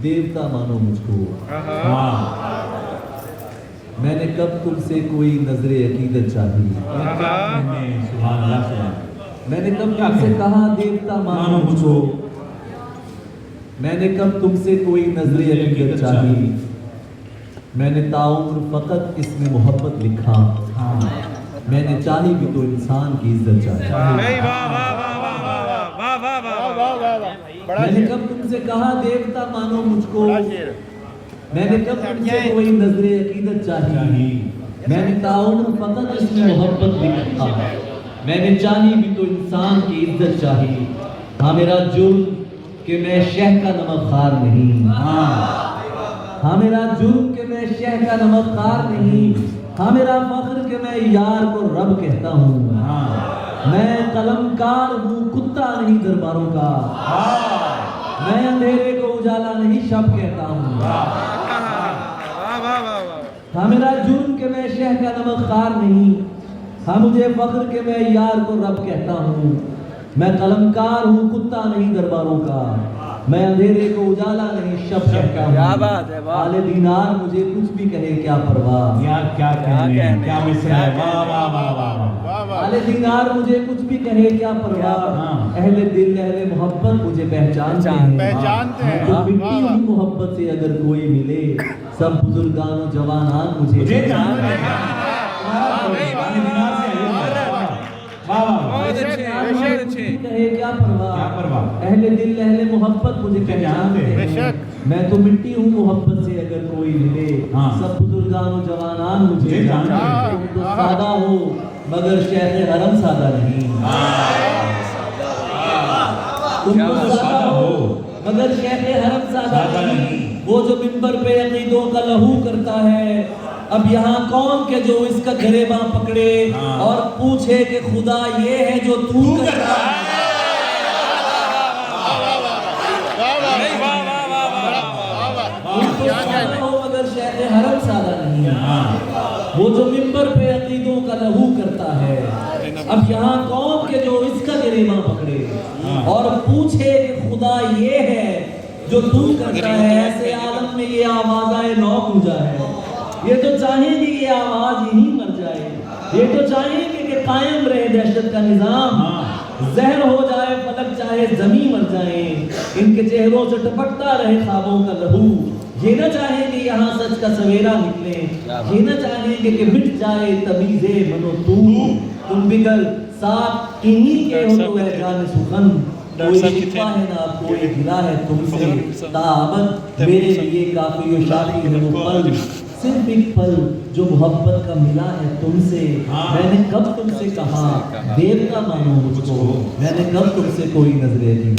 देवता मानो मुझको। मैंने कब तुमसे कोई नजरे अकीदत चाही। मैंने कब तुमसे कहा देवता मानो मुझको। मैंने कब तुमसे कोई नजरे अकीदत चाही। मैंने ताउम्र फकत इसमें मोहब्बत लिखा। मैंने चाही भी तो इंसान की इज्जत चाही। मैंने कब तुमसे कहा देवता मानो मुझको। मैंने कब तुमसे कोई नजरे अकीदत चाही। मैंने ताउम्र फकत इसमें मोहब्बत लिखा। मैंने चाही भी तो इंसान की इज्जत चाही। हाँ मेरा जुर्म कि मैं शह का नमक खार नहीं। हाँ मेरा जुर्म कि मैं शह का नमक खार नहीं। हाँ मेरा फख्र कि मैं यार को रब कहता हूँ। मैं कलमकार हूँ कुत्ता नहीं दरबारों का। मैं अंधेरे को उजाला नहीं शब कहता हूँ। हाँ मेरा जुर्म कि मैं शह का नमक खार नहीं। हाँ मुझे फख्र कि मैं यार को रब कहता हूँ। मैं कलमकार हूँ कुत्ता नहीं दरबारों का। मैं अंधेरे को उजाला नहीं शब कहता हूँ। क्या बात है, आले दीनार मुझे कुछ भी कहे क्या परवाह। यार क्या कहने, क्या मिसरा है, वाह वाह वाह वाह। आले दीनार मुझे कुछ भी कहे क्या परवाह। अहले दिल अहले मोहब्बत मुझे पहचानते हैं। तो मिट्टी हूँ मोहब्बत से अगर कोई मिले। सब बुजुर्गान जवानान मुझे जानते हैं। कहे क्या परवाह। अहले दिल अहले मोहब्बत मुझे पहचानते हैं। मैं तो मिट्टी हूँ मोहब्बत से अगर कोई मिले। सब बुजुर्गान जवानान मुझे जानते हैं। तुम तो सादा हो मगर शेख हरम सादा नहीं। तुम तो सादा हो मगर शेख हरम सादा नहीं। वो जो मिंबर पे अकीदों का लहू करता है। अब यहाँ कौन के जो इसका गरेबा पकड़े और पूछे कि खुदा ये है जो तू करता है। मगर शेख हरम सादा नहीं। वो जो मिंबर पे अकीदों का लहू करता है। अब यहाँ कौन के जो इसका गरेबा पकड़े और पूछे कि खुदा ये है जो तू करता है। ऐसे आलम में ये आवाज़ाए नौ गूंजा है। ये तो चाहेंगे कि ये आवाज यहीं मर जाए। ये तो चाहेंगे कि कायम रहे दहशत का निजाम। जहर हो जाए फलक चाहे जमीन मर जाए। इनके चेहरों से टपकता रहे ख्वाबों का लहू। ये न चाहेंगे यहाँ सच का सवेरा निकले। ये न चाहेंगे कि मिट जाए तमीज़े मनो तुम बिगड़ साथ इन्हीं के हो तो है जान सुखन। कोई शिकवा है ना कोई गिला है तुमसे। ताबत मेरे लिए काफी और शाफी है वो पल। सिर्फ एक पल जो मोहब्बत का मिला है तुमसे। मैंने कब तुमसे कहा देवता मानो मुझको। मैंने कब तुमसे कोई नजरे की